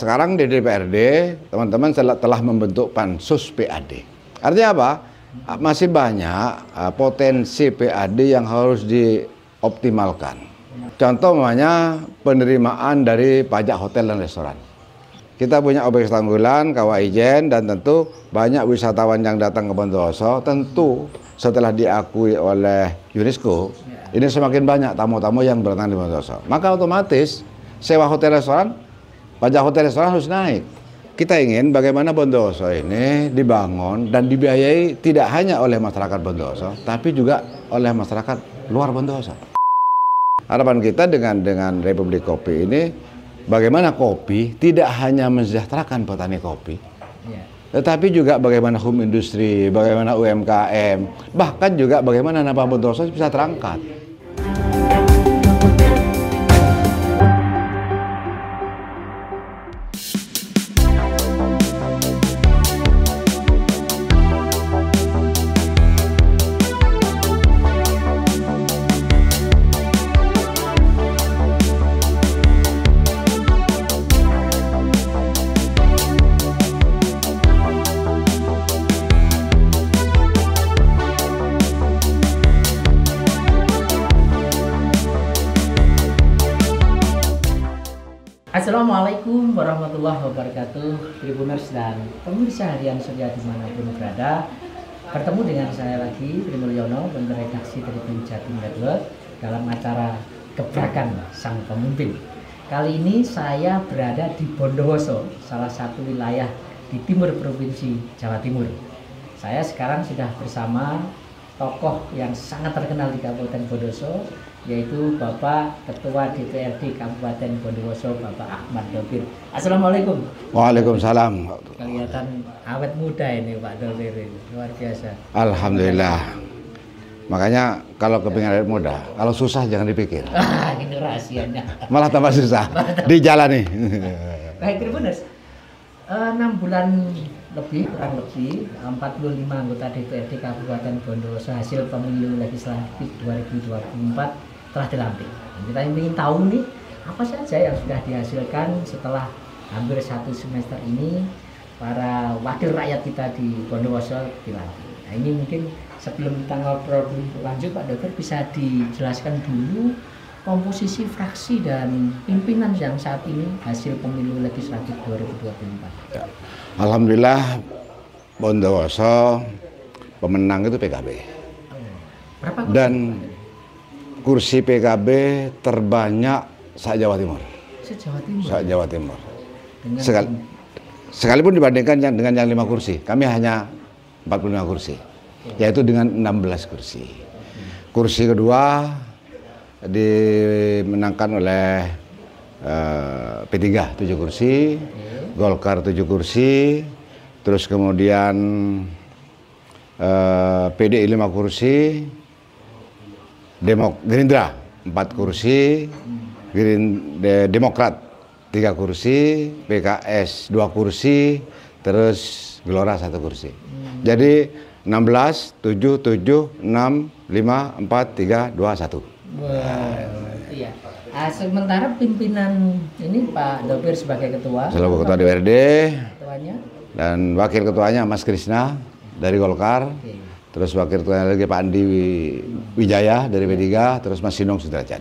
Sekarang di DPRD, teman-teman telah membentuk Pansus PAD. Artinya apa? Masih banyak potensi PAD yang harus dioptimalkan. Contoh namanya penerimaan dari pajak hotel dan restoran. Kita punya objek Tanggulan, Kawah Ijen, dan tentu banyak wisatawan yang datang ke Bondowoso. Tentu setelah diakui oleh UNESCO, ini semakin banyak tamu-tamu yang berdatang di Bondowoso. Maka otomatis sewa hotel restoran, pajak hotel restoran harus naik. Kita ingin bagaimana Bondowoso ini dibangun dan dibiayai tidak hanya oleh masyarakat Bondowoso, tapi juga oleh masyarakat luar Bondowoso. Harapan kita dengan Republik Kopi ini, bagaimana kopi tidak hanya mensejahterakan petani kopi, tetapi juga bagaimana home industri, bagaimana UMKM, bahkan juga bagaimana nama Bondowoso bisa terangkat. Assalamualaikum warahmatullahi wabarakatuh, Tribuners dan pemirsa harian setia dimanapun berada. Bertemu dengan saya lagi, Tri Mulyono, pemimpin redaksi Tribun Jatim Network dalam acara Gebrakan Sang Pemimpin. Kali ini saya berada di Bondowoso, salah satu wilayah di timur Provinsi Jawa Timur. Saya sekarang sudah bersama tokoh yang sangat terkenal di Kabupaten Bondowoso, yaitu Bapak Ketua DPRD Kabupaten Bondowoso, Bapak Ahmad Dovir. Assalamualaikum. Waalaikumsalam. Kelihatan awet muda ini Pak Dovir, luar biasa. Alhamdulillah. Makanya kalau kepingin awet muda, kalau susah jangan dipikir. Ini rahasianya. Malah tambah susah. Dijalani. Baik Tribuners, 6 bulan lebih, kurang lebih 45 anggota DPRD Kabupaten Bondowoso hasil pemilu legislatif 2024 telah dilantik. Dan kita ingin tahu nih, apa saja yang sudah dihasilkan setelah hampir 1 semester ini para wakil rakyat kita di Bondowoso dilantik. Nah ini mungkin sebelum kita ngobrol lanjut Pak Dovir, bisa dijelaskan dulu komposisi fraksi dan pimpinan yang saat ini hasil pemilu legislatif 2024. Ya. Alhamdulillah Bondowoso pemenang itu PKB. Berapa kursi? Dan kursi PKB terbanyak se-Jawa Timur. Se-Jawa Timur. Se-Jawa Timur. Sekalipun dibandingkan dengan yang 5 kursi, kami hanya 45 kursi, yaitu dengan 16 kursi. Kursi kedua dimenangkan oleh P3 7 kursi, Golkar 7 kursi, terus kemudian PDI 5 kursi, Gerindra 4 kursi, Demokrat 3 kursi, PKS 2 kursi, terus Gelora 1 kursi. Jadi 16, 7, 7, 6, 5, 4, 3, 2, 1. Iya. Sementara pimpinan ini Pak Dovir sebagai ketua. Selaku ketua DPRD. Ketuanya. Dan wakil ketuanya Mas Krisna dari Golkar. Terus wakil ketuanya lagi Pak Andi Wijaya dari P3. Terus Mas Sinong Sudrajat.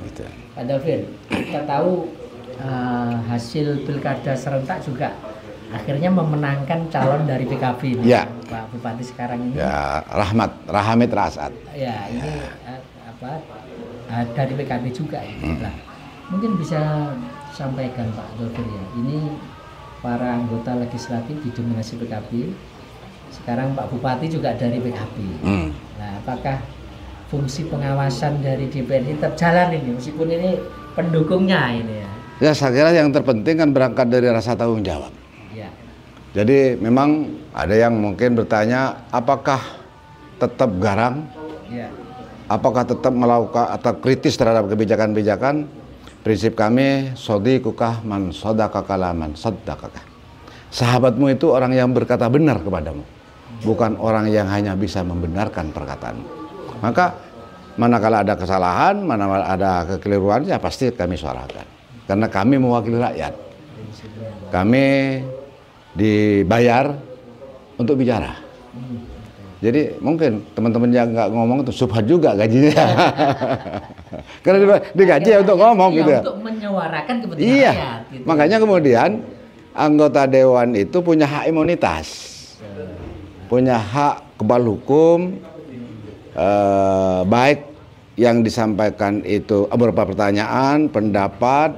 Gitu. Pak Dovir, kita tahu hasil pilkada serentak juga akhirnya memenangkan calon dari PKB ini, ya. Pak Bupati sekarang ini. Ya, Rahamid Rasad. Ya, ini dari PKB juga ya. Nah, mungkin bisa sampaikan Pak Dovir ya, ini para anggota legislatif didominasi PKB, sekarang Pak Bupati juga dari PKB. Nah, apakah fungsi pengawasan dari DPR ini tetap jalan ini, meskipun ini pendukungnya ini ya? Ya, saya kira yang terpenting kan berangkat dari rasa tanggung jawab. Ya. Jadi memang ada yang mungkin bertanya, apakah tetap garang? Ya. Apakah tetap melakukan atau kritis terhadap kebijakan-kebijakan? Prinsip kami, sodikukah man sodakaka laman sodakaka. Sahabatmu itu orang yang berkata benar kepadamu, bukan orang yang hanya bisa membenarkan perkataanmu. Maka manakala ada kesalahan, manakala ada kekeliruan, ya pasti kami suarakan. Karena kami mewakili rakyat. Kami dibayar untuk bicara. Jadi mungkin teman-teman yang nggak ngomong itu subhat juga gajinya. Karena digaji untuk ngomong iya, gitu ya. Untuk menyuarakan kepentingan Iya. rakyat. Gitu. Makanya kemudian anggota dewan itu punya hak imunitas, punya hak kebal hukum, baik yang disampaikan itu beberapa pertanyaan, pendapat,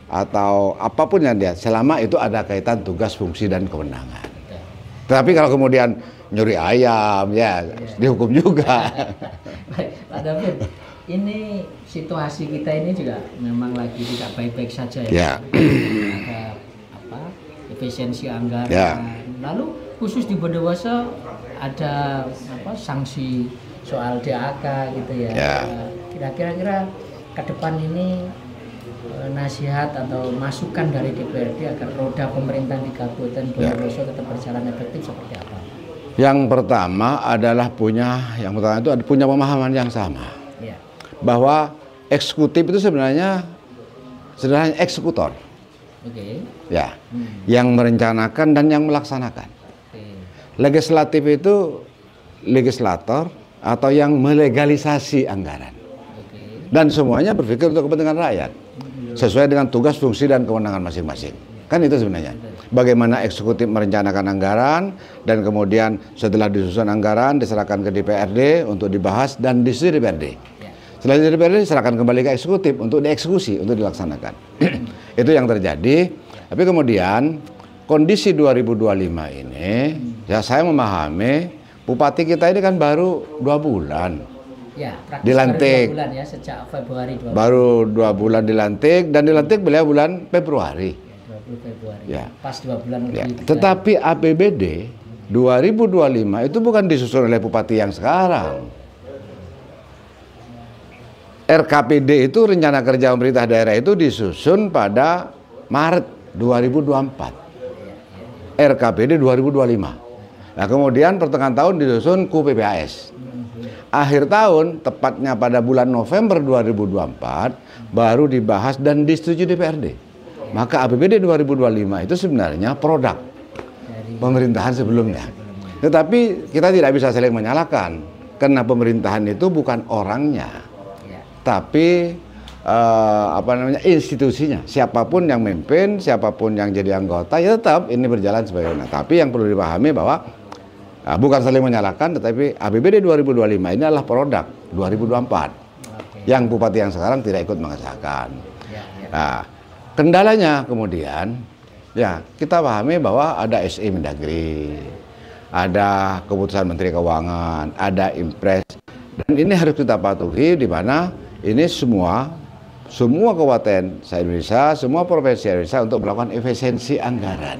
atau apapun yang dia, selama itu ada kaitan tugas, fungsi, dan kewenangan. Tapi kalau kemudian nyuri ayam, ya dihukum juga. Baik, Pak David, ini situasi kita ini juga memang lagi tidak baik-baik saja ya. Ada efisiensi anggaran. Ya. Lalu khusus di Bondowoso ada sanksi soal DAK gitu ya. Kira-kira ke depan ini nasihat atau masukan dari DPRD agar roda pemerintahan di Kabupaten Bondowoso tetap berjalan efektif seperti apa? Yang pertama adalah punya pemahaman yang sama, bahwa eksekutif itu sebenarnya eksekutor, ya, yang merencanakan dan yang melaksanakan. Legislatif itu legislator atau yang melegalisasi anggaran, dan semuanya berpikir untuk kepentingan rakyat sesuai dengan tugas, fungsi, dan kewenangan masing-masing. Kan itu sebenarnya. Bagaimana eksekutif merencanakan anggaran, dan kemudian setelah disusun anggaran diserahkan ke DPRD untuk dibahas dan disetujui DPRD. Setelah DPRD diserahkan kembali ke eksekutif untuk dieksekusi, untuk dilaksanakan. Itu yang terjadi. Tapi kemudian kondisi 2025 ini, ya saya memahami bupati kita ini kan baru 2 bulan. Ya, dilantik. Baru 2 bulan ya, sejak Februari 2020. Baru 2 bulan dilantik, dan dilantik beliau bulan Februari. 20 Februari. Ya. Pas 2 bulan Ya. lebih. Tetapi APBD 2025 itu bukan disusun oleh bupati yang sekarang. RKPD itu, rencana kerja pemerintah daerah, itu disusun pada Maret 2024. RKPD 2025. Nah, kemudian pertengahan tahun disusun KUPPAS. Akhir tahun, tepatnya pada bulan November 2024, baru dibahas dan disetujui DPRD. Maka APBD 2025 itu sebenarnya produk pemerintahan sebelumnya. Tetapi kita tidak bisa saling menyalahkan, karena pemerintahan itu bukan orangnya, tapi institusinya. Siapapun yang memimpin, siapapun yang jadi anggota, ya tetap ini berjalan sebagaimana. Tapi yang perlu dipahami bahwa bukan saling menyalahkan, tetapi APBD 2025 ini adalah produk 2024 yang bupati yang sekarang tidak ikut mengesahkan. Nah, kendalanya kemudian, ya kita pahami bahwa ada SE Mendagri, ada keputusan Menteri Keuangan, ada Impres, dan ini harus kita patuhi, di mana ini semua kabupaten se-Indonesia, semua provinsi Indonesia untuk melakukan efisiensi anggaran.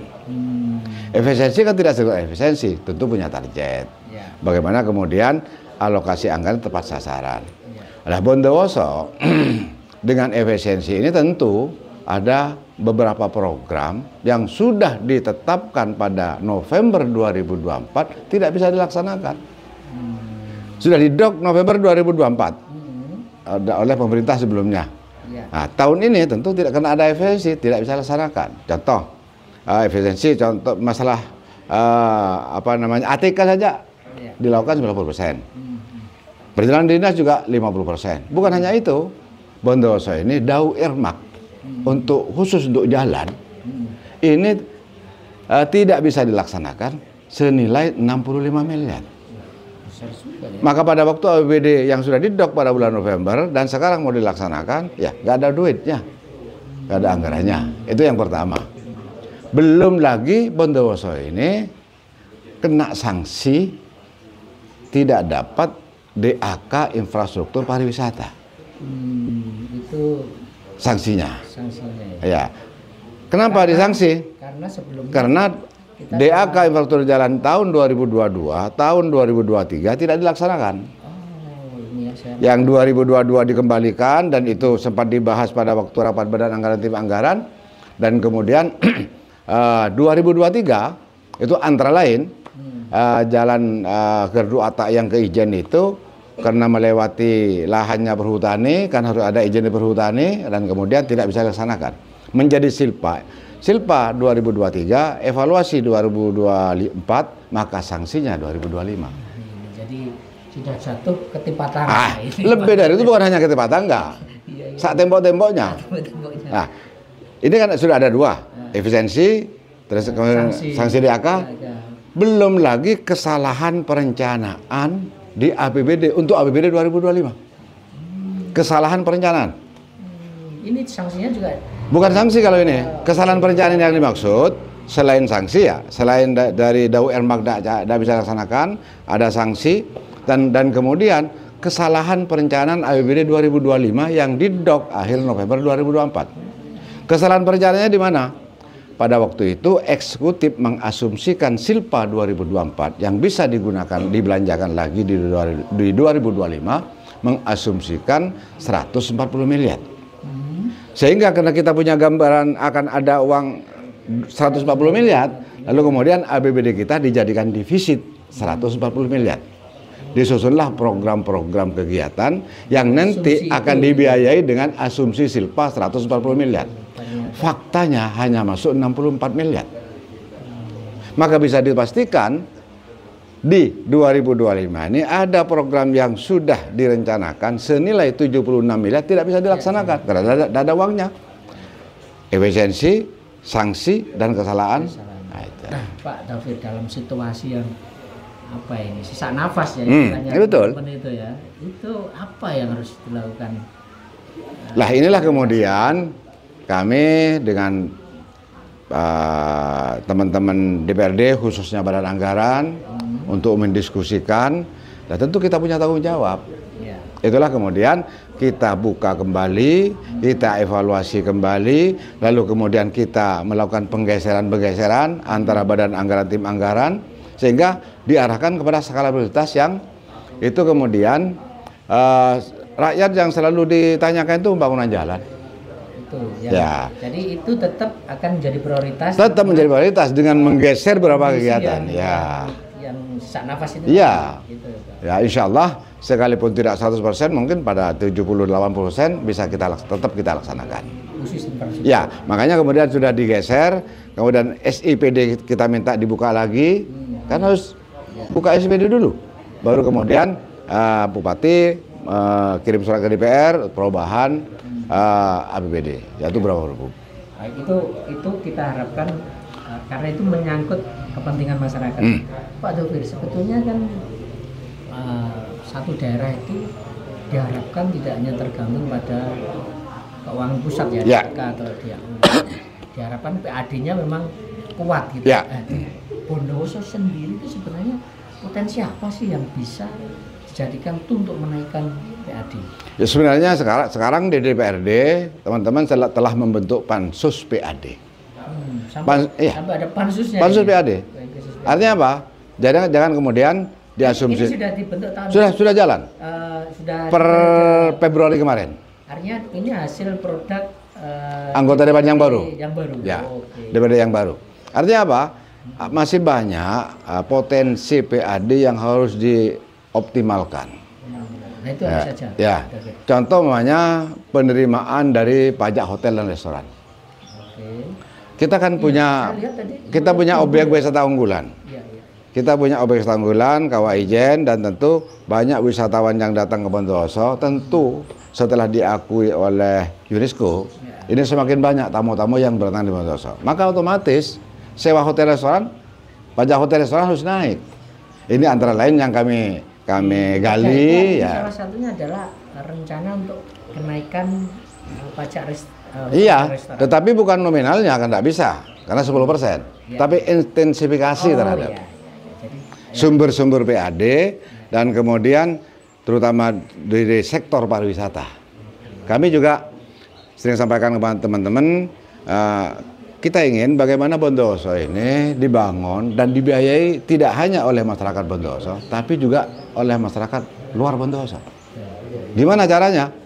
Efisiensi kan tidak sekedar efisiensi, tentu punya target. Bagaimana kemudian alokasi anggaran tepat sasaran. Nah, Bondowoso dengan efisiensi ini tentu ada beberapa program yang sudah ditetapkan pada November 2024 tidak bisa dilaksanakan. Sudah didok November 2024 oleh pemerintah sebelumnya. Nah, tahun ini tentu tidak, karena ada efisiensi, tidak bisa dilaksanakan. Contoh efisiensi, contoh masalah ATK saja dilakukan 90%. Perjalanan dinas juga 50%. Bukan hanya itu, Bondowoso ini dau earmark khusus untuk jalan ini tidak bisa dilaksanakan senilai 65 miliar. Maka pada waktu APBD yang sudah didok pada bulan November dan sekarang mau dilaksanakan, ya nggak ada duitnya, nggak ada anggarannya. Itu yang pertama. Belum lagi Bondowoso ini kena sanksi tidak dapat DAK infrastruktur pariwisata. Itu sanksinya. Sanksinya. Ya. Kenapa disanksi? Karena sebelumnya. Karena DAK infrastruktur jalan tahun 2022, tahun 2023 tidak dilaksanakan. Yang 2022 dikembalikan, dan itu sempat dibahas pada waktu rapat Badan Anggaran Tim Anggaran, dan kemudian 2023 itu antara lain jalan Gerdu Atak yang ke Ijen itu karena melewati lahannya perhutani, kan harus ada izin di perhutani, dan kemudian tidak bisa dilaksanakan, menjadi silpa. Silpa 2023, evaluasi 2024, maka sanksinya 2025. Jadi sudah jatuh ketimpa tangan. Lebih dari itu, bukan hanya ketimpa tangga. Saat tembok-temboknya. Nah, ini kan sudah ada dua, efisiensi, terus sanksi DAK, belum lagi kesalahan perencanaan di APBD untuk APBD 2025. Kesalahan perencanaan. Ini sanksinya juga? Bukan sanksi kalau ini, kesalahan perencanaan yang dimaksud selain sanksi ya, selain dari DAU Ermak tidak bisa laksanakan, ada sanksi dan kemudian kesalahan perencanaan APBD 2025 yang didok akhir November 2024. Kesalahan perencanaannya di mana? Pada waktu itu eksekutif mengasumsikan Silpa 2024 yang bisa digunakan dibelanjakan lagi di 2025 mengasumsikan 140 miliar. Sehingga karena kita punya gambaran akan ada uang 140 miliar, lalu kemudian APBD kita dijadikan defisit 140 miliar. Disusunlah program-program kegiatan yang nanti akan dibiayai dengan asumsi Silpa 140 miliar. Faktanya hanya masuk 64 miliar. Maka bisa dipastikan di 2025 ini ada program yang sudah direncanakan senilai 76 miliar tidak bisa dilaksanakan karena tidak ada uangnya. Efisiensi, sanksi, dan kesalahan. Nah, Pak David, dalam situasi yang apa ini, sesak nafas ya, betul. Itu ya, itu apa yang harus dilakukan? Lah inilah kemudian kami dengan teman-teman DPRD khususnya Badan Anggaran untuk mendiskusikan, dan tentu kita punya tanggung jawab. Ya. Itulah kemudian kita buka kembali, kita evaluasi kembali, lalu kemudian kita melakukan penggeseran-penggeseran antara Badan Anggaran, tim anggaran, sehingga diarahkan kepada skala prioritas yang itu kemudian rakyat yang selalu ditanyakan itu pembangunan jalan. Ya. Jadi itu tetap akan menjadi prioritas. Tetap menjadi prioritas dengan menggeser beberapa kegiatan. Yang sesak nafas itu. Iya. Gitu, ya, insya Allah sekalipun tidak 100%, mungkin pada 70-80% bisa tetap kita laksanakan. Ya, makanya kemudian sudah digeser, kemudian SIPD kita minta dibuka lagi, kan harus buka SIPD dulu, baru kemudian Bupati kirim surat ke DPR perubahan APBD, yaitu berapa ribu. Nah, itu kita harapkan karena itu menyangkut kepentingan masyarakat. Pak Dovir, sebetulnya kan satu daerah itu diharapkan tidak hanya tergantung pada keuangan pusat ya. Atau diharapkan PAD-nya memang kuat gitu. Ya. Bondowoso sendiri itu sebenarnya potensi apa sih yang bisa dijadikan untuk menaikkan PAD? Ya sebenarnya sekarang di DPRD teman-teman telah membentuk pansus PAD. Sampai ada pansusnya. Pansus PAD. Artinya apa? Jangan kemudian diasumsi. Ini sudah dibentuk tahun. Sudah jalan. Per Februari kemarin. Artinya ini hasil produk anggota DPRD yang baru. Ya. Okay. DPRD yang baru. Artinya apa? Masih banyak potensi PAD yang harus dioptimalkan. Nah itu apa saja? Ya. Contoh namanya penerimaan dari pajak hotel dan restoran. Kita kan punya objek wisata unggulan. Kita punya objek wisata unggulan, Kawah Ijen, dan tentu banyak wisatawan yang datang ke Bondowoso. Tentu setelah diakui oleh UNESCO, ini semakin banyak tamu-tamu yang datang di Bondowoso. Maka otomatis sewa hotel restoran, pajak hotel restoran harus naik. Ini antara lain yang kami gali ya. Salah satunya adalah rencana untuk kenaikan pajak restoran. Iya, tetapi bukan nominalnya kan tidak bisa karena 10%, tapi intensifikasi terhadap sumber-sumber PAD dan kemudian terutama dari sektor pariwisata. Kami juga sering sampaikan kepada teman-teman, kita ingin bagaimana Bondowoso ini dibangun dan dibiayai tidak hanya oleh masyarakat Bondowoso, tapi juga oleh masyarakat luar Bondowoso. Gimana caranya?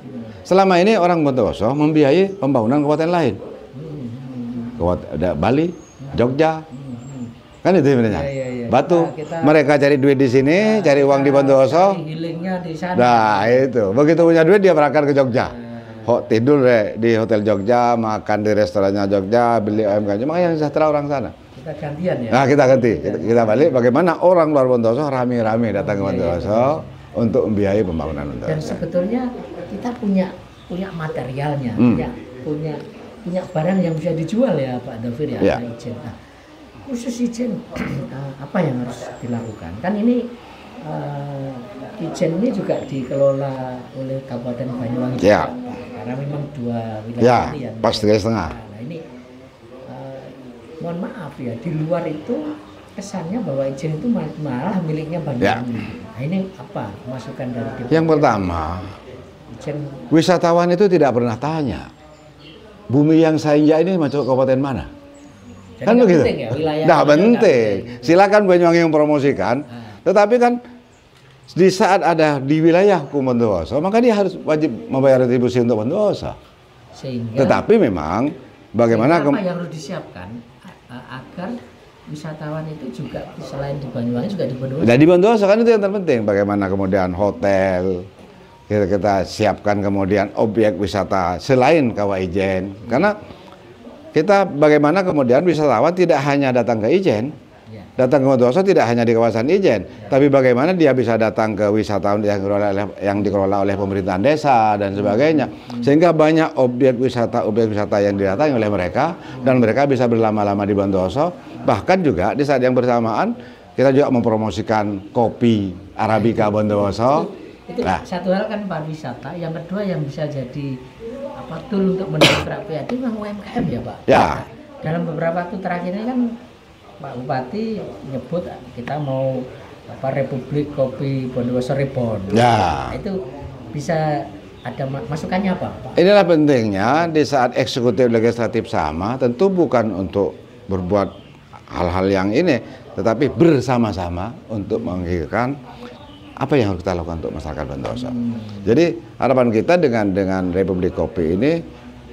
Selama ini orang Bondowoso membiayai pembangunan kabupaten lain, Bali, Jogja, kan itu sebenarnya. Batu, mereka cari duit di sini, cari uang di Bondowoso. Nah itu, begitu punya duit dia berangkat ke Jogja. tidur di Hotel Jogja, makan di restorannya Jogja, beli UMKM, makanya yang sejahtera orang sana. Kita gantian ya. Nah, kita ganti, kita balik bagaimana orang luar Bondowoso rame-rame datang ke Bondowoso untuk membiayai pembangunan Bondowoso. Dan sebetulnya kita punya materialnya, punya barang yang bisa dijual ya Pak Dovir ya, Ya. izin. Nah, khusus izin apa yang harus dilakukan? Kan ini izin ini juga dikelola oleh Kabupaten Banyuwangi Ya. juga, karena memang dua Ya, wilayah ini yang pas 3,5. Nah, ini mohon maaf ya, di luar itu kesannya bahwa izin itu malah miliknya Banyuwangi. Nah, ini apa masukan dari DPR? Yang pertama, Izin wisatawan itu tidak pernah tanya bumi yang saya injak ini masuk kabupaten mana. jadi Kan nggak begitu. penting ya, wilayah Nah, itu penting. nggak Silakan Banyuwangi yang promosikan. Tetapi kan di saat ada di wilayah hukum Bondowoso, maka dia harus wajib membayar retribusi untuk Bondowoso. Sehingga Tetapi memang bagaimana apa yang harus disiapkan agar wisatawan itu juga selain di Banyuwangi juga di Bondowoso. Nah, di Bondowoso kan itu yang terpenting. Bagaimana kemudian hotel kita siapkan, kemudian objek wisata selain Kawah Ijen. Karena kita bagaimana kemudian wisatawan tidak hanya datang ke Ijen, Ya. datang ke Bondowoso tidak hanya di kawasan Ijen, tapi bagaimana dia bisa datang ke wisatawan yang dikelola oleh pemerintahan desa dan sebagainya, sehingga banyak objek wisata yang didatangi oleh mereka dan mereka bisa berlama-lama di Bondowoso. Bahkan juga di saat yang bersamaan kita juga mempromosikan kopi Arabica Bondowoso. Itu Nah, satu hal kan pariwisata, yang kedua yang bisa jadi tool untuk mendongkrak PAD memang UMKM ya Pak. ya, Dalam beberapa waktu terakhir ini kan Pak Bupati nyebut kita mau Republik Kopi Bondowoso Reborn. ya. Nah, itu bisa ada masukannya apa Pak? Inilah pentingnya di saat eksekutif legislatif sama, tentu bukan untuk berbuat hal-hal yang ini, tetapi bersama-sama untuk menghilangkan apa yang harus kita lakukan untuk masyarakat Bondowoso. Jadi harapan kita dengan Republik Kopi ini,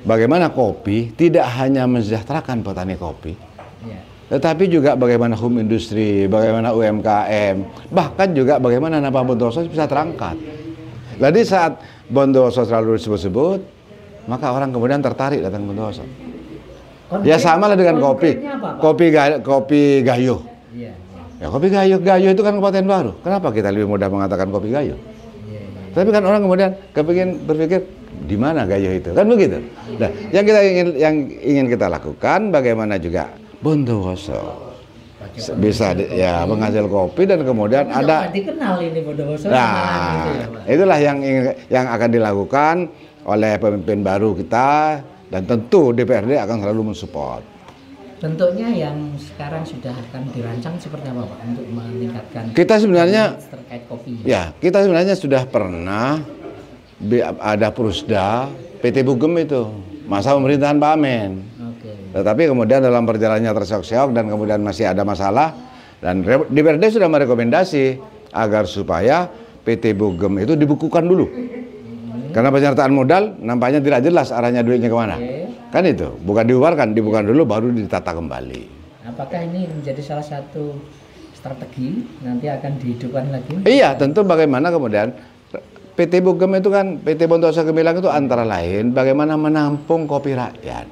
bagaimana kopi tidak hanya mensejahterakan petani kopi, Ya. tetapi juga bagaimana home industri, bagaimana UMKM, bahkan juga bagaimana nama Bondowoso bisa terangkat. Jadi saat Bondowoso selalu disebut-sebut, maka orang kemudian tertarik datang ke Bondowoso. Ya sama lah dengan kopi, Konkretnya apa, Pak? kopi Gayo. Iya. Ya kopi Gayo itu kan kabupaten baru. Kenapa kita lebih mudah mengatakan kopi Gayo? Iya. Tapi kan orang kemudian berpikir di mana Gayo itu, kan begitu. Nah, yang ingin kita lakukan bagaimana juga Bondowoso bisa menghasil kopi dan kemudian Tapi ada. nggak dikenal ini Bondowoso. Gitu ya, Nah, Pak. itulah yang akan dilakukan oleh pemimpin baru kita dan tentu DPRD akan selalu mensupport. Bentuknya yang sekarang sudah akan dirancang seperti apa Pak untuk meningkatkan Kita sebenarnya terkait kopi? Ya, kita sebenarnya sudah pernah ada Prusda PT Bugem itu masa pemerintahan Pak Amin. Oke. Tetapi kemudian dalam perjalanannya terseok-seok dan kemudian masih ada masalah dan DPRD sudah merekomendasi agar supaya PT Bugem itu dibukukan dulu. Karena penyertaan modal nampaknya tidak jelas arahnya duitnya kemana. Oke. Kan itu, bukan dibubarkan, dibukukan dulu baru ditata kembali. Apakah ini menjadi salah satu strategi nanti akan dihidupkan lagi? Iya, tentu bagaimana kemudian PT Bugem itu kan, PT Bondowoso Gemilang itu antara lain bagaimana menampung kopi rakyat.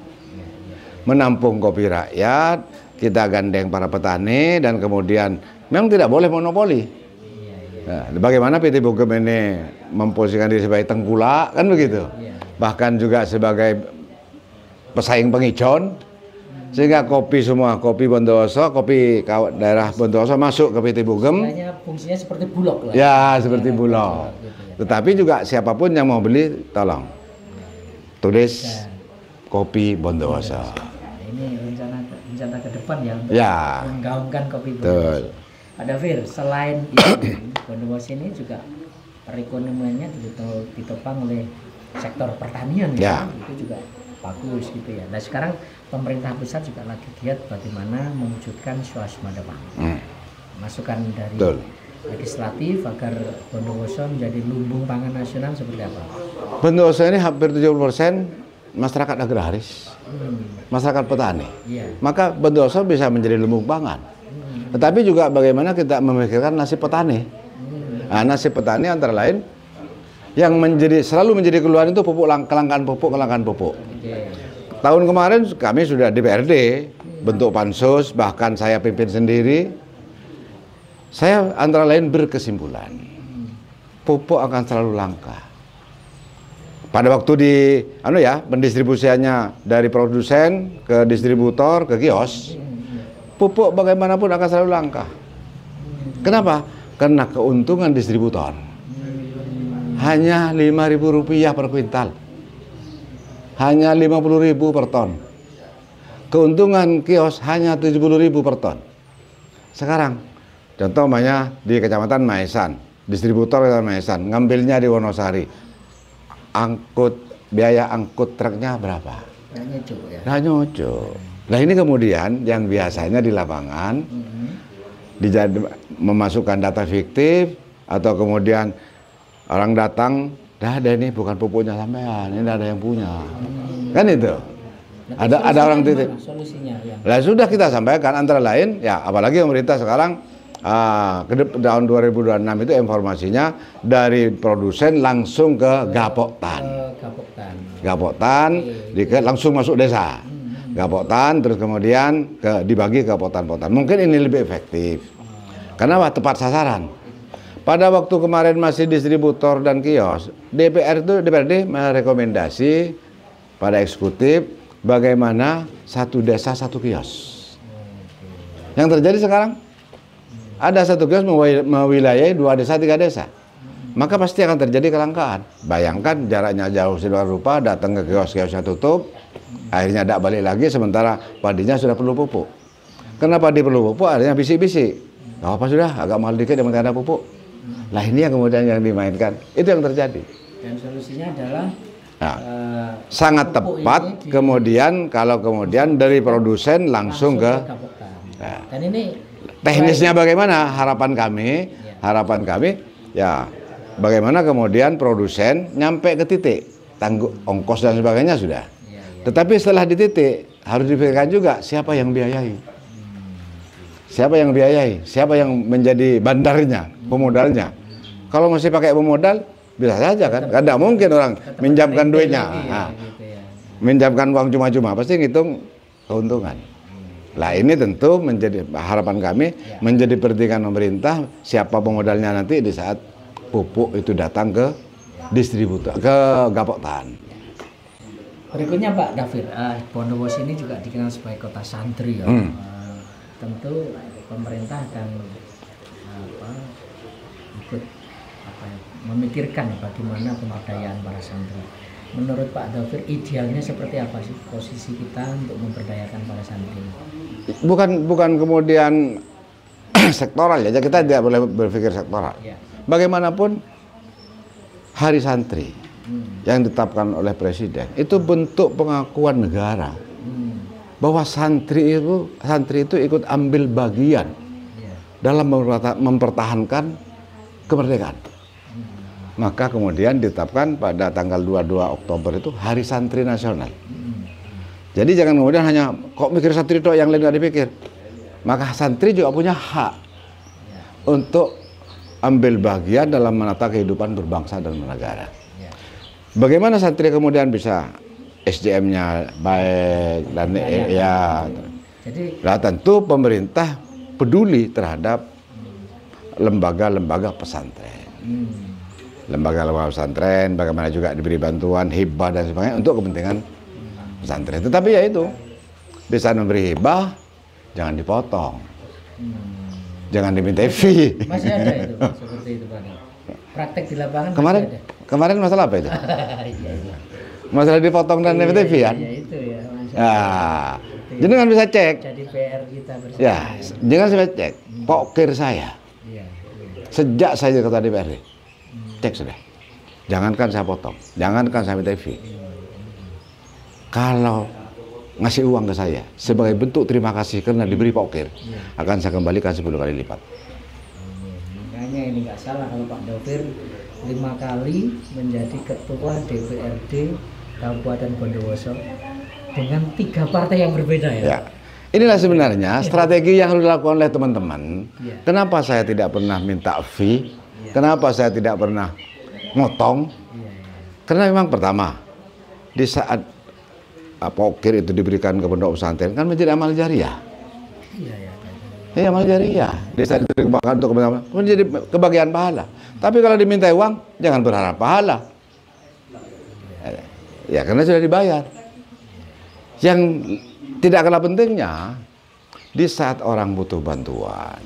Menampung kopi rakyat, kita gandeng para petani dan kemudian memang tidak boleh monopoli. Nah, bagaimana PT Bugem ini memposisikan diri sebagai tengkulak, kan begitu. Bahkan juga sebagai pesaing pengicon, sehingga semua kopi Bondowoso, kopi daerah Bondowoso masuk ke PT Bugem. Fungsinya seperti bulog lah. Ya, seperti bulog. Tetapi juga siapapun yang mau beli, tolong tulis kopi Bondowoso. Ini rencana ke depan ya untuk Ya. menggaungkan kopi Betul. Bondowoso. Pak Dovir, selain itu Bondowoso ini juga perekonomiannya ditopang oleh sektor pertanian Ya. itu juga bagus gitu ya. Nah sekarang pemerintah pusat juga lagi giat bagaimana mewujudkan swasembada pangan. Masukan dari Betul. legislatif agar Bondowoso menjadi lumbung pangan nasional seperti apa? Bondowoso ini hampir 70% masyarakat agraris, masyarakat petani. Iya. Maka Bondowoso bisa menjadi lumbung pangan. Tetapi juga bagaimana kita memikirkan nasib petani. Nah, nasib petani antara lain Yang selalu menjadi keluhan itu pupuk, kelangkaan pupuk. Oke. Tahun kemarin kami sudah di DPRD bentuk pansus, bahkan saya pimpin sendiri. Saya antara lain berkesimpulan pupuk akan selalu langka. Pada waktu di pendistribusiannya dari produsen ke distributor ke kios, pupuk bagaimanapun akan selalu langka. Kenapa? Karena keuntungan distributor hanya Rp5.000 per kuintal, hanya Rp50.000 per ton. Keuntungan kios hanya Rp70.000 per ton. Sekarang contoh di Kecamatan Maesan, distributor Kecamatan Maesan ngambilnya di Wonosari, biaya angkut truknya berapa? Nggak nyocok. Nah ini kemudian yang biasanya di lapangan memasukkan data fiktif, atau kemudian orang datang, dah ada ini bukan pupuknya sampean, ini ada yang punya, kan itu. Ada orang titip. Solusinya ya. Lah sudah kita sampaikan antara lain, ya apalagi pemerintah sekarang tahun 2026 itu informasinya dari produsen langsung ke Gapoktan. Gapoktan langsung masuk desa. Gapoktan terus kemudian dibagi ke potan-potan. Mungkin ini lebih efektif. Karena tepat sasaran. Pada waktu kemarin masih distributor dan kios, DPRD merekomendasi pada eksekutif bagaimana satu desa satu kios. Yang terjadi sekarang ada satu kios mewilayahi 2 desa 3 desa, maka pasti akan terjadi kelangkaan. Bayangkan jaraknya jauh sedemikian rupa, datang ke kios-kiosnya tutup, akhirnya tidak balik lagi, sementara padinya sudah perlu pupuk. Kenapa padi perlu pupuk? Akhirnya bisik-bisik, nggak apa sudah agak mahal dikit yang penting ada pupuk. Lah ini yang kemudian yang dimainkan, itu yang terjadi. Dan solusinya adalah sangat tepat kemudian kalau kemudian dari produsen langsung ke dan ini teknisnya bagaimana harapan kami ya bagaimana kemudian produsen nyampe ke titik tangguh ongkos dan sebagainya sudah, tetapi setelah di titik harus dipikirkan juga siapa yang biayai, siapa yang menjadi bandarnya, pemodalnya. Kalau masih pakai pemodal bisa saja kan, tidak mungkin orang minjamkan duitnya, minjamkan uang cuma-cuma, pasti ngitung keuntungan. Lah ini tentu menjadi harapan kami, menjadi perhatian pemerintah, siapa pemodalnya nanti di saat pupuk itu datang ke distributor, ke Gapoktan. Berikutnya Pak David, Bondowoso ini juga dikenal sebagai kota santri ya. Tentu pemerintah akan ikut memikirkan bagaimana pemberdayaan para santri. Menurut Pak David, idealnya seperti apa sih posisi kita untuk memberdayakan para santri? Bukan kemudian sektoral ya, kita tidak boleh berpikir sektoral. Bagaimanapun Hari Santri yang ditetapkan oleh Presiden itu bentuk pengakuan negara bahwa santri itu ikut ambil bagian dalam mempertahankan kemerdekaan. Maka kemudian ditetapkan pada tanggal 22 Oktober itu Hari Santri Nasional. Jadi jangan kemudian hanya kok mikir santri itu yang lain nggak dipikir. Maka santri juga punya hak untuk ambil bagian dalam menata kehidupan berbangsa dan bernegara. Bagaimana santri kemudian bisa SDM-nya baik dan Jadi tentu pemerintah peduli terhadap lembaga-lembaga pesantren. Lembaga-lembaga pesantren bagaimana juga diberi bantuan hibah dan sebagainya untuk kepentingan pesantren. Tetapi ya itu di saat memberi hibah jangan dipotong, jangan diminta fee. Masih ada itu seperti itu Pak. Praktek di lapangan kemarin masalah apa itu? Masalah dipotong dan diminta fee kan? Iya itu ya. Jangan bisa cek. Jadi PR kita bersama. Ya, jangan bisa cek. Pokir saya. Sejak saya ketua DPRD. Cek sudah. Jangankan saya potong, jangankan saya minta fee. Kalau ngasih uang ke saya sebagai bentuk terima kasih karena diberi pokir, akan saya kembalikan 10 kali lipat. Makanya ini nggak salah kalau Pak David 5 kali menjadi ketua DPRD Kabupaten Bondowoso dengan 3 partai yang berbeda ya. Inilah sebenarnya strategi yang harus dilakukan oleh teman-teman. Kenapa saya tidak pernah minta fee? Kenapa saya tidak pernah motong. Karena memang pertama, di saat pokir itu diberikan ke pondok pesantren kan menjadi amal jariah. Iya, amal jariah. Di saat diberikan untuk kebenaran, menjadi kebagian pahala. Tapi kalau diminta uang, jangan berharap pahala. Ya, karena sudah dibayar. Yang tidak kalah pentingnya, di saat orang butuh bantuan,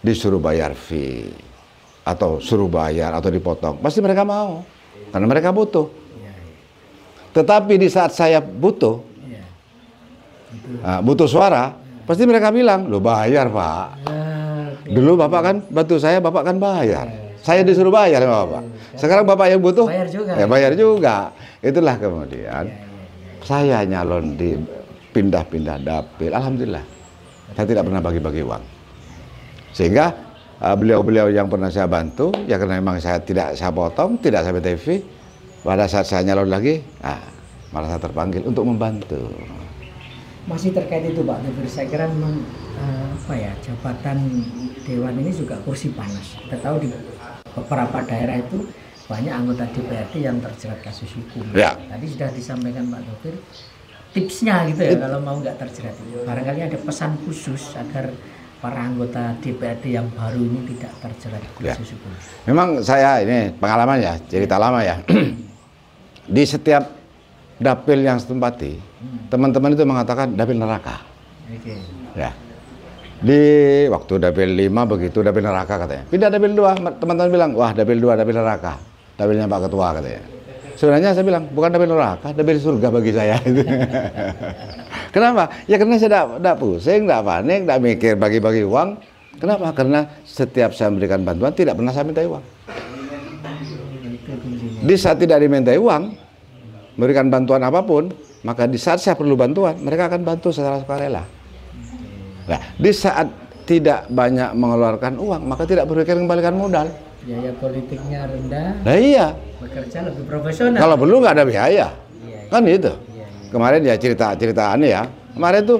disuruh bayar fee, atau suruh bayar, atau dipotong, pasti mereka mau. Karena mereka butuh. Tetapi di saat saya butuh, butuh suara, pasti mereka bilang, "Loh bayar Pak. Dulu Bapak kan bantu saya, Bapak kan bayar. Saya disuruh bayar sama Bapak. Sekarang Bapak yang butuh, bayar juga. Ya bayar juga." Itulah kemudian saya nyalon di pindah-pindah dapil. Alhamdulillah, saya tidak pernah bagi-bagi uang. Sehingga beliau-beliau yang pernah saya bantu, ya karena memang saya potong, tidak saya TV. Pada saat saya nyalon lagi, malah saya terpanggil untuk membantu. Masih terkait itu Pak Dovir, saya kira memang jabatan dewan ini juga kursi panas. Kita tahu di beberapa daerah itu banyak anggota DPRD yang terjerat kasus hukum. Ya. Tadi sudah disampaikan Pak Dovir tipsnya gitu ya kalau mau nggak terjerat. Barangkali ada pesan khusus agar para anggota DPRD yang baru ini tidak terjerat kasus hukum. Memang saya ini pengalaman ya, cerita lama ya. Di setiap dapil yang setempati, teman-teman itu mengatakan dapil neraka. Ya. Di waktu dapil 5 begitu dapil neraka katanya. Pindah dapil 2, teman-teman bilang, "Wah, dapil 2 dapil neraka." Dapilnya Pak Ketua katanya. Sebenarnya saya bilang, bukan dapil neraka, dapil surga bagi saya. Kenapa? Ya karena saya tidak pusing, tidak panik, tidak mikir bagi-bagi uang. Kenapa? Karena setiap saya memberikan bantuan tidak pernah saya minta uang. Di saat tidak dimintai uang, memberikan bantuan apapun, maka di saat saya perlu bantuan, mereka akan bantu secara sukarela. Nah, di saat tidak banyak mengeluarkan uang, maka tidak berpikir kembalikan modal. Biaya politiknya rendah. Nah iya. Bekerja lebih profesional. Kalau perlu nggak ada biaya, kan itu. Kemarin ya cerita aneh ya. Kemarin tuh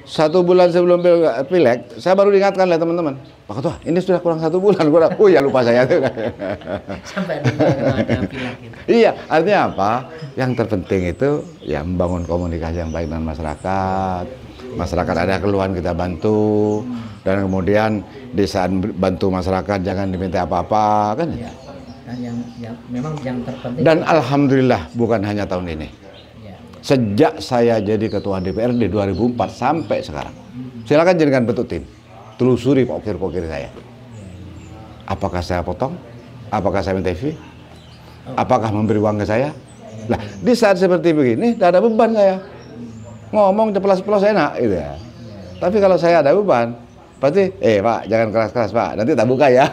1 bulan sebelum pileg, saya baru diingatkan oleh teman-teman. Pak Ketua, ini sudah kurang 1 bulan. Oh ya lupa saya tuh. Sampai lupa kalau ada pileg gitu. Iya, artinya apa? Yang terpenting itu ya membangun komunikasi yang baik dengan masyarakat. Masyarakat ada keluhan kita bantu, dan kemudian di saat bantu masyarakat jangan diminta apa-apa kan? Ya. Dan yang memang yang terpenting. Dan alhamdulillah bukan hanya tahun ini. Ya. Sejak saya jadi ketua DPRD 2004 sampai sekarang, silakan jadikan bentuk tim, telusuri pokir-pokir saya. Apakah saya potong? Apakah saya minta fee? Apakah memberi uang ke saya? Nah, di saat seperti begini, tidak ada beban saya. Ngomong ceplos-ceplos enak gitu ya. Tapi kalau saya ada beban, pasti Pak jangan keras-keras Pak, nanti tak buka ya.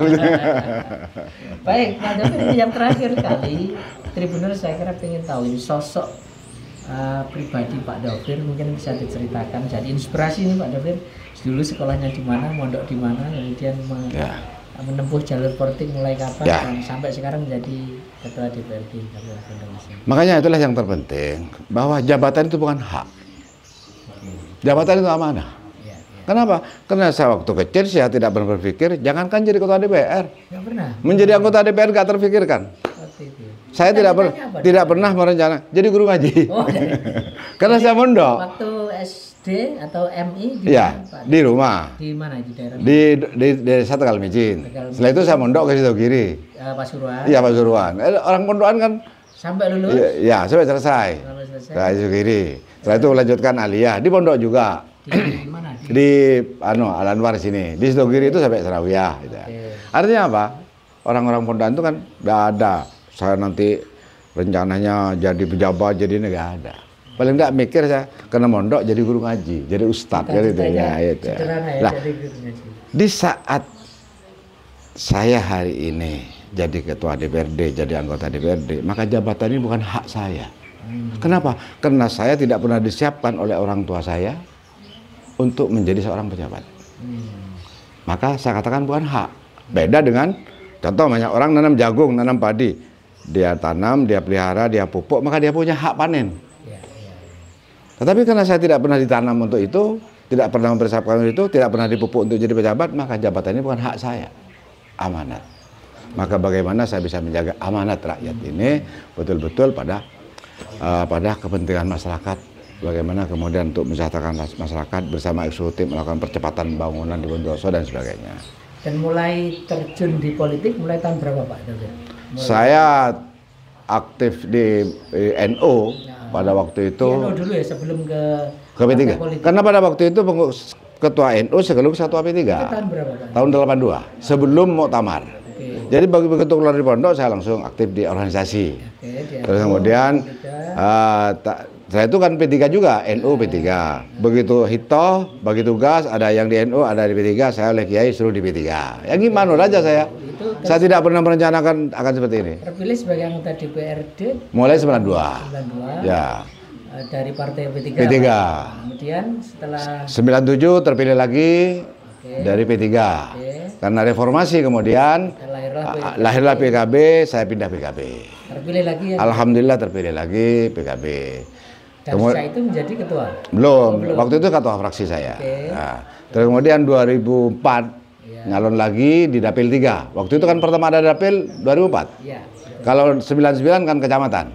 Baik Pak Dovir, yang terakhir kali Tribuners saya kira pengen tahu ini sosok pribadi Pak Dovir, mungkin bisa diceritakan jadi inspirasi nih Pak Dovir. Dulu sekolahnya di mana, mondok di mana, kemudian menempuh jalur politik mulai kapan dan sampai sekarang menjadi ketua DPRD Kabupaten Indonesia. Makanya itulah yang terpenting, bahwa jabatan itu bukan hak. Jabatan itu amanah. Kenapa? Karena saya waktu kecil saya tidak pernah berpikir jangankan jadi ketua DPR. Nggak pernah. Menjadi anggota DPR nggak terpikirkan. Saya tidak pernah merencanakan jadi guru ngaji. Oh, karena saya mondok. Waktu SD atau MI di di rumah. Di mana di daerah? Di desa Tegal Micin. Setelah itu saya mondok ke situ kiri. Pasuruan. Iya, Pasuruan. Orang pondokan kan sampai lulus? Iya, sampai selesai. Setelah itu kiri. Setelah itu lanjutkan aliyah di pondok juga. Di mana? Di Al Anwar sini. Di situ kiri itu sampai Serawiyah gitu. Artinya apa? Orang-orang pondokan itu kan enggak ada. Saya nanti rencananya jadi pejabat, jadi ini enggak ada. Paling enggak mikir saya kena mondok jadi guru ngaji, jadi ustadz gitu ya. Itu. Nah, di saat saya hari ini jadi ketua DPRD, jadi anggota DPRD, maka jabatan ini bukan hak saya. Kenapa? Karena saya tidak pernah disiapkan oleh orang tua saya untuk menjadi seorang pejabat. Maka saya katakan bukan hak. Beda dengan contoh banyak orang nanam jagung, nanam padi. Dia tanam, dia pelihara, dia pupuk, maka dia punya hak panen. Tetapi karena saya tidak pernah ditanam untuk itu, tidak pernah mempersiapkan untuk itu, tidak pernah dipupuk untuk jadi pejabat, maka jabatan ini bukan hak saya. Amanat. Maka bagaimana saya bisa menjaga amanat rakyat ini betul-betul pada kepentingan masyarakat. Bagaimana kemudian untuk mensejahterakan masyarakat bersama eksekutif melakukan percepatan bangunan di Bondowoso dan sebagainya. Dan mulai terjun di politik mulai tahun berapa Pak Dovir? Saya aktif di NU pada waktu itu. Di NU dulu ya sebelum ke P3. Karena pada waktu itu ketua NU sekaligus ketua P3. Itu tahun berapa Pak? Tahun 82, sebelum Muktamar. Jadi begitu keluar dari pondok saya langsung aktif di organisasi. Terus kemudian saya itu kan P3 juga, NU P3. Begitu hitoh, bagi tugas ada yang di NU, ada di P3, saya oleh Kiai suruh di P3. Ya gimana aja saya. Saya tidak pernah merencanakan akan seperti ini. Terpilih sebagai anggota DPRD mulai 92. Ya. Dari partai P3. Kemudian setelah 97 terpilih lagi dari P3. Karena reformasi kemudian lahirlah PKB, saya pindah PKB. Terpilih lagi ya? Alhamdulillah terpilih lagi PKB. Dan setelah itu menjadi ketua? Belum. Waktu itu ketua fraksi saya. Nah, terus kemudian 2004 nyalon lagi di Dapil 3. Waktu itu kan pertama ada Dapil 2004. Kalau 99 kan kecamatan.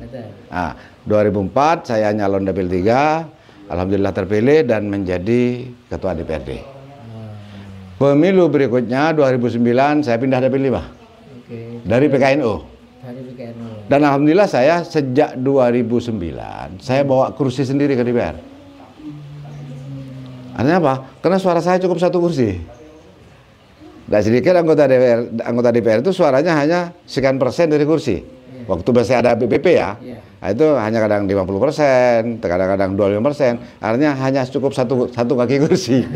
Nah, 2004 saya nyalon Dapil 3, alhamdulillah terpilih dan menjadi ketua DPRD. Pemilu berikutnya 2009 saya pindah Dapil 5. Dari PKNU. Dan alhamdulillah saya sejak 2009 saya bawa kursi sendiri ke DPR. Artinya apa? Karena suara saya cukup 1 kursi. Dan sedikit anggota DPR itu suaranya hanya sekian persen dari kursi. Waktu masih ada BPP ya, itu hanya kadang 50%, kadang-kadang 25%. Artinya hanya cukup satu kaki kursi.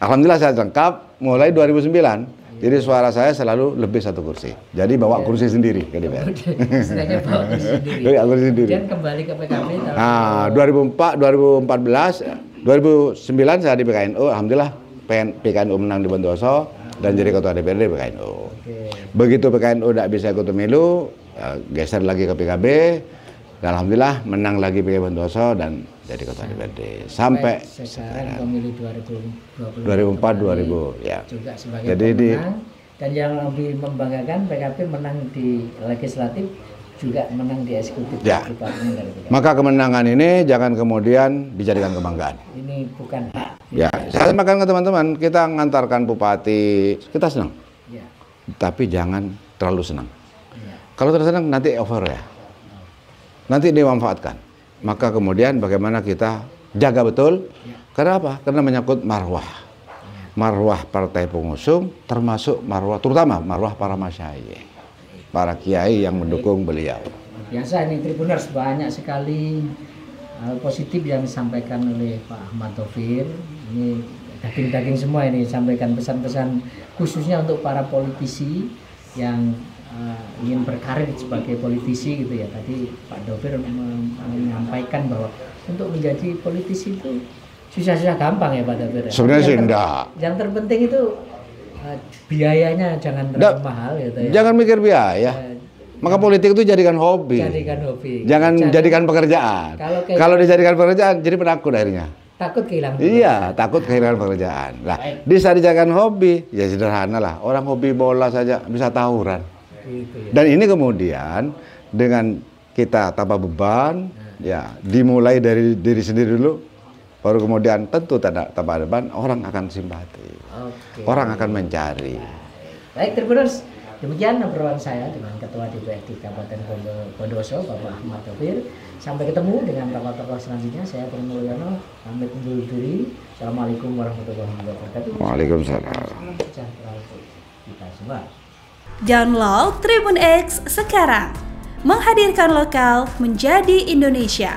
Alhamdulillah saya lengkap mulai 2009. Jadi suara saya selalu lebih 1 kursi. Jadi bawa kursi sendiri ke DPR. Istilahnya bawa kursi sendiri. Dan kembali ke PKB tahun. Nah, 2014, 2009 saya di PKNU. Alhamdulillah PKNU menang di Bondowoso dan jadi ketua DPRD PKNU. Begitu PKNU tidak bisa ikut pemilu, geser lagi ke PKB. Dan alhamdulillah menang lagi PKB Bondowoso dan jadi ketua DPRD sampai sekarang pemilu 2004 2000 ya. Juga sebagai pemenang dan yang lebih membanggakan PKB menang di legislatif juga menang di eksekutif. Ya. Maka kemenangan ini jangan kemudian dijadikan kebanggaan. Ini bukan hak. Ya, saya makan ke teman-teman, kita ngantarkan bupati, kita senang. Ya. Tapi jangan terlalu senang. Ya. Kalau terlalu senang nanti over ya. Nanti dimanfaatkan. Maka kemudian bagaimana kita jaga betul. Karena apa? Karena menyangkut marwah. Marwah partai pengusung, termasuk marwah, terutama marwah para masyayikh, para kiai yang mendukung beliau. Biasa ini Tribuners banyak sekali hal positif yang disampaikan oleh Pak Ahmad Dovir. Ini daging-daging semua ini disampaikan pesan-pesan khususnya untuk para politisi yang ingin berkarir sebagai politisi gitu ya. Tadi Pak Dovir menyampaikan bahwa untuk menjadi politisi itu susah-susah gampang ya Pak Dovir. Sebenarnya sih enggak. Yang terpenting itu biayanya jangan terlalu mahal gitu ya. Jangan mikir biaya. Maka politik itu jadikan hobi. Jangan jadikan pekerjaan. Kalau dijadikan pekerjaan jadi penakut akhirnya. Takut kehilangan. Iya, takut kehilangan pekerjaan. Nah, bisa dijadikan hobi, ya sederhana lah. Orang hobi bola saja bisa tawuran. Gitu ya. Dan ini kemudian dengan kita tanpa beban, ya dimulai dari diri sendiri dulu, baru kemudian tentu tanpa beban orang akan simpati, orang akan mencari. Baik Tribuners, demikian obrolan saya dengan Ketua DPRD Kabupaten Bondowoso Bapak Ahmad Dovir. Sampai ketemu dengan tokoh-tokoh selanjutnya. Saya Tri Mulyono pamit undur diri. Assalamualaikum warahmatullahi wabarakatuh. Waalaikumsalam. Sejahtera untuk kita semua. Download Tribun X sekarang, menghadirkan lokal menjadi Indonesia.